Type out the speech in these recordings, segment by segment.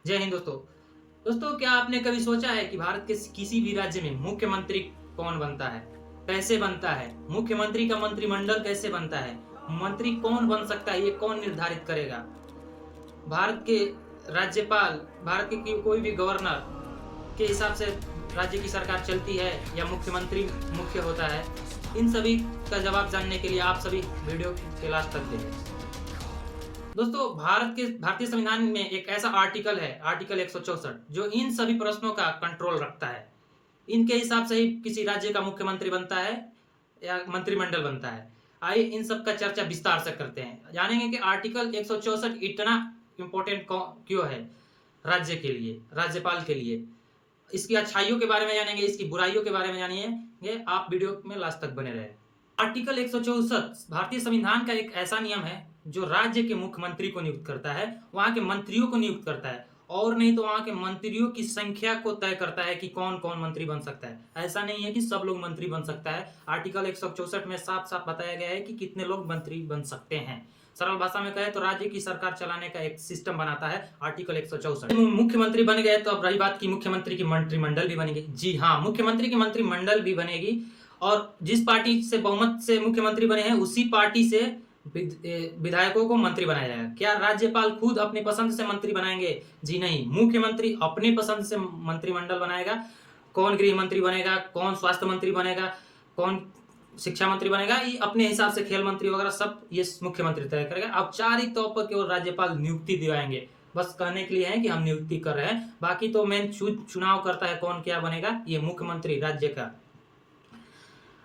जय हिंद दोस्तों। दोस्तों, क्या आपने कभी सोचा है कि भारत के किसी भी राज्य में मुख्यमंत्री कौन बनता है, कैसे बनता है, मुख्यमंत्री का मंत्रिमंडल कैसे बनता है, मंत्री कौन बन सकता है, ये कौन निर्धारित करेगा? भारत के राज्यपाल, भारत के कोई भी गवर्नर के हिसाब से राज्य की सरकार चलती है या मुख्यमंत्री मुख्य होता है? इन सभी का जवाब जानने के लिए आप सभी वीडियो के लास्ट तक देखें। दोस्तों, भारतीय संविधान में एक ऐसा आर्टिकल है, आर्टिकल 164, जो इन सभी प्रश्नों का कंट्रोल रखता है। इनके हिसाब से ही किसी राज्य का मुख्यमंत्री बनता है या मंत्रिमंडल बनता है। आइए इन सब का चर्चा विस्तार से करते हैं, जानेंगे कि आर्टिकल 164 इतना इम्पोर्टेंट क्यों है राज्य के लिए, राज्यपाल के लिए। इसकी अच्छाइयों के बारे में जानेंगे, इसकी बुराइयों के बारे में जानिए। आप वीडियो में लास्ट तक बने रहे। आर्टिकल 164 भारतीय संविधान का एक ऐसा नियम है जो राज्य के मुख्यमंत्री को नियुक्त करता है, वहां के मंत्रियों को नियुक्त करता है, और नहीं तो वहां के मंत्रियों की संख्या को तय करता है कि कौन कौन मंत्री बन सकता है। ऐसा नहीं है कि सब लोग मंत्री बन सकता है। आर्टिकल 164 में साफ साफ बताया गया है कि कितने लोग मंत्री बन सकते हैं। सरल भाषा में कहे तो राज्य की सरकार चलाने का एक सिस्टम बनाता है आर्टिकल 164। मुख्यमंत्री बन गए तो अब रही बात की मुख्यमंत्री की मंत्रिमंडल भी बनेगी। जी हाँ, मुख्यमंत्री की मंत्रिमंडल भी बनेगी, और जिस पार्टी से बहुमत से मुख्यमंत्री बने हैं उसी पार्टी से विधायकों को मंत्री बनाया जाएगा। क्या राज्यपाल खुद अपनी पसंद से मंत्री बनाएंगे? जी नहीं, मुख्यमंत्री अपनी पसंद से मंत्रिमंडल बनाएगा। कौन गृह मंत्री बनेगा, कौन स्वास्थ्य मंत्री बनेगा, कौन शिक्षा मंत्री बनेगा, ये अपने हिसाब से, खेल मंत्री वगैरह सब ये मुख्यमंत्री तय करेगा। औपचारिक तौर पर केवल राज्यपाल नियुक्ति दिवाएंगे, बस कहने के लिए है कि हम नियुक्ति कर रहे हैं। बाकी तो मेन चुनाव करता है कौन क्या बनेगा, ये मुख्यमंत्री राज्य का।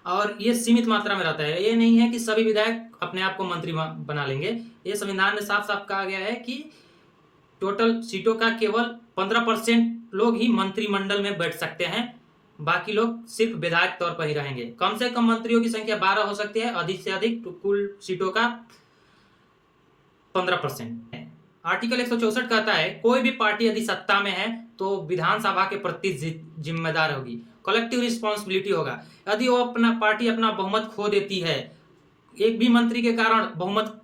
और ये सीमित मात्रा में रहता है, ये नहीं है कि सभी विधायक अपने आप को मंत्री बना लेंगे। ये संविधान में साफ साफ कहा गया है कि टोटल सीटों का केवल 15% लोग ही मंत्रिमंडल में बैठ सकते हैं, बाकी लोग सिर्फ विधायक तौर पर ही रहेंगे। कम से कम मंत्रियों की संख्या 12 हो सकती है, अधिक से अधिक तो कुल सीटों का 15%। आर्टिकल 164 कहता है कोई भी पार्टी यदि सत्ता में है तो विधानसभा के प्रति जिम्मेदार होगी, कलेक्टिव रिस्पॉन्सिबिलिटी होगा। यदि वो पार्टी अपना बहुमत खो देती है, एक भी मंत्री के कारण बहुमत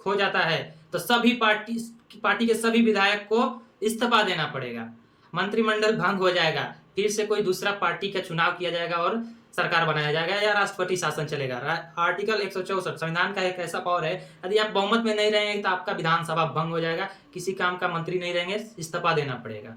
खो जाता है, तो सभी पार्टी के सभी विधायक को इस्तीफा देना पड़ेगा, मंत्रिमंडल भंग हो जाएगा, फिर से कोई दूसरा पार्टी का चुनाव किया जाएगा और सरकार बनाया जाएगा या राष्ट्रपति शासन चलेगा। आर्टिकल 164 संविधान का एक ऐसा पावर है, यदि आप बहुमत में नहीं रहेंगे तो आपका विधानसभा भंग हो जाएगा, किसी काम का मंत्री नहीं रहेंगे, इस्तीफा देना पड़ेगा।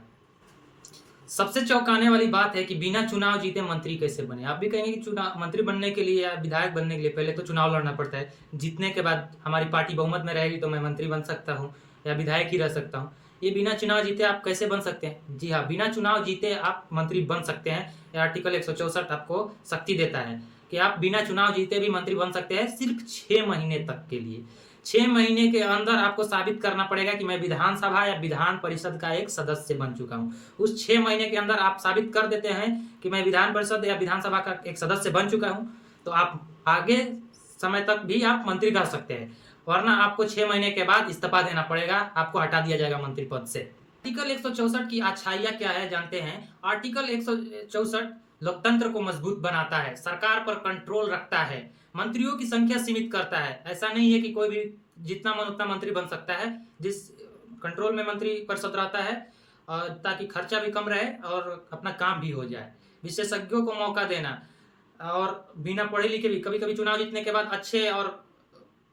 सबसे चौंकाने वाली बात है कि बिना चुनाव जीते मंत्री कैसे बने। आप भी कहेंगे कि चुनाव, मंत्री बनने के लिए या विधायक बनने के लिए पहले तो चुनाव लड़ना पड़ता है, जीतने के बाद हमारी पार्टी बहुमत में रहेगी तो मैं मंत्री बन सकता हूँ या विधायक ही रह सकता हूँ। ये बिना चुनाव जीते आप कैसे बन सकते हैं? जी हाँ, बिना चुनाव जीते आप मंत्री बन सकते हैं। यह आर्टिकल 164 आपको शक्ति देता है कि आप बिना चुनाव जीते भी मंत्री बन सकते हैं, सिर्फ 6 महीने तक के लिए। 6 महीने के अंदर आपको साबित करना पड़ेगा कि मैं विधानसभा या विधान परिषद का एक सदस्य बन चुका हूं। उस 6 महीने के अंदर आप साबित कर देते हैं कि मैं विधान परिषद या विधानसभा का एक सदस्य बन चुका हूं, तो आप आगे समय तक भी आप मंत्री रह सकते हैं, वरना आपको 6 महीने के बाद इस्तीफा देना पड़ेगा, आपको हटा दिया जाएगा मंत्री पद से। आर्टिकल 164 की अच्छाइयां क्या है जानते हैं। आर्टिकल 164 लोकतंत्र को मजबूत बनाता है, सरकार पर कंट्रोल रखता है, मंत्रियों की संख्या सीमित करता है। ऐसा नहीं है कि कोई भी जितना मन उतना मंत्री बन सकता है, जिस कंट्रोल में मंत्री परिषद रहता है, ताकि खर्चा भी कम रहे और अपना काम भी हो जाए। विशेषज्ञों को मौका देना, और बिना पढ़े लिखे भी कभी कभी चुनाव जीतने के बाद अच्छे और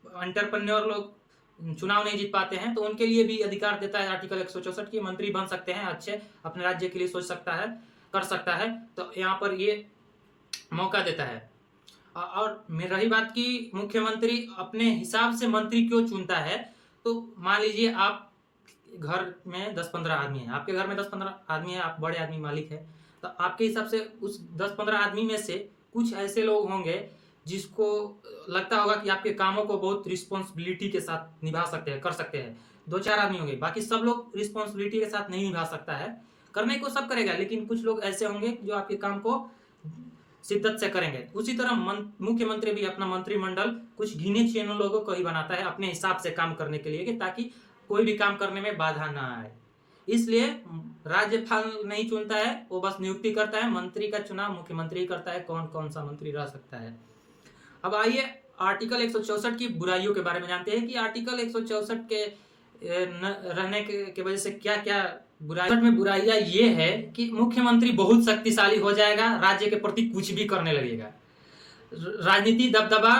एंटरप्रेन्योर लोग चुनाव नहीं जीत पाते हैं, तो उनके लिए भी अधिकार देता है आर्टिकल 164 की मंत्री बन सकते हैं, अच्छे अपने राज्य के लिए सोच सकता है, कर सकता है, तो यहाँ पर ये मौका देता है। और रही बात की मुख्यमंत्री अपने हिसाब से मंत्री क्यों चुनता है, तो मान लीजिए आप घर में 10-15 आदमी है, आपके घर में 10-15 आदमी है, आप बड़े आदमी मालिक है, तो आपके हिसाब से उस 10-15 आदमी में से कुछ ऐसे लोग होंगे जिसको लगता होगा कि आपके कामों को बहुत रिस्पॉन्सिबिलिटी के साथ निभा सकते हैं, कर सकते हैं। 2-4 आदमी होंगे, बाकी सब लोग रिस्पॉन्सिबिलिटी के साथ नहीं निभा सकता है, करने को सब करेगा, लेकिन कुछ लोग ऐसे होंगे जो आपके काम को शिद्दत से करेंगे। उसी तरह मुख्यमंत्री भी अपना मंत्रिमंडल कुछ गिने चुने लोगों को ही बनाता है अपने हिसाब से काम करने के लिए, कि ताकि कोई भी काम करने में बाधा ना आए। इसलिए राज्यपाल नहीं चुनता है, वो बस नियुक्ति करता है। मंत्री का चुनाव मुख्यमंत्री करता है, कौन कौन सा मंत्री रह सकता है। अब आइए आर्टिकल 164 की बुराइयों के बारे में जानते हैं कि आर्टिकल 164 के रहने के वजह से क्या क्या बुराइयां ये है कि मुख्यमंत्री बहुत शक्तिशाली हो जाएगा, राज्य के प्रति कुछ भी करने लगेगा, राजनीति दबदबा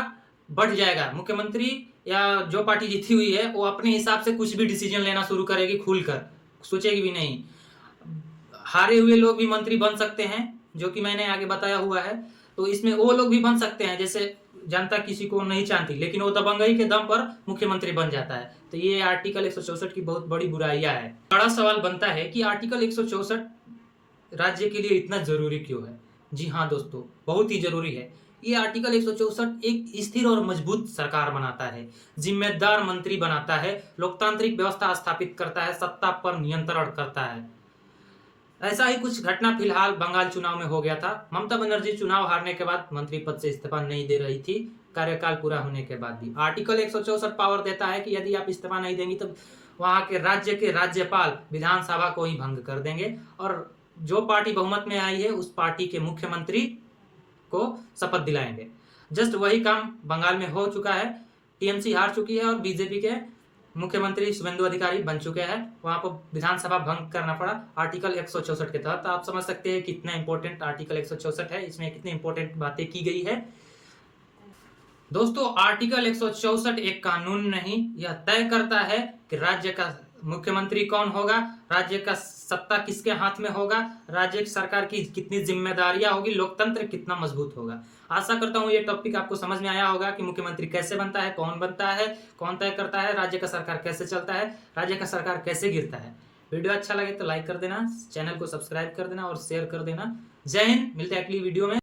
बढ़ जाएगा। मुख्यमंत्री या जो पार्टी जीती हुई है वो अपने हिसाब से कुछ भी डिसीजन लेना शुरू करेगी, खुलकर सोचेगी भी नहीं। हारे हुए लोग भी मंत्री बन सकते हैं, जो कि मैंने आगे बताया हुआ है। तो इसमें वो लोग भी बन सकते हैं, जैसे जनता किसी को नहीं चाहती लेकिन वो दबंगई के दम पर मुख्यमंत्री बन जाता है। तो ये आर्टिकल 164 की बहुत बड़ी बुराइयां है। बड़ा सवाल बनता है कि आर्टिकल 164 राज्य के लिए इतना जरूरी क्यों है? जी हाँ दोस्तों, बहुत ही जरूरी है। ये आर्टिकल 164 एक स्थिर और मजबूत सरकार बनाता है, जिम्मेदार मंत्री बनाता है, लोकतांत्रिक व्यवस्था स्थापित करता है, सत्ता पर नियंत्रण करता है। ऐसा ही कुछ घटना फिलहाल बंगाल चुनाव में हो गया था। ममता बनर्जी चुनाव हारने के बाद मंत्री पद से इस्तीफा नहीं दे रही थी, कार्यकाल पूरा होने के बाद भी। आर्टिकल 164 पावर देता है कि यदि आप इस्तीफा नहीं देंगी तो वहां के राज्यपाल विधानसभा को ही भंग कर देंगे और जो पार्टी बहुमत में आई है उस पार्टी के मुख्यमंत्री को शपथ दिलाएंगे। जस्ट वही काम बंगाल में हो चुका है। टीएमसी हार चुकी है और बीजेपी के मुख्यमंत्री शुभेंदु अधिकारी बन चुके हैं। वहां पर विधानसभा भंग करना पड़ा आर्टिकल 164 के तहत। आप समझ सकते हैं कितना इंपॉर्टेंट आर्टिकल 164 है, इसमें कितनी इंपॉर्टेंट बातें की गई है। दोस्तों, आर्टिकल 164 एक कानून नहीं, यह तय करता है कि राज्य का मुख्यमंत्री कौन होगा, राज्य का सत्ता किसके हाथ में होगा, राज्य सरकार की कितनी जिम्मेदारियां होगी, लोकतंत्र कितना मजबूत होगा। आशा करता हूं ये टॉपिक आपको समझ में आया होगा कि मुख्यमंत्री कैसे बनता है, कौन तय करता है, राज्य का सरकार कैसे चलता है, राज्य का सरकार कैसे गिरता है। वीडियो अच्छा लगे तो लाइक कर देना, चैनल को सब्सक्राइब कर देना और शेयर कर देना। जय हिंद, मिलते हैं अगली वीडियो में।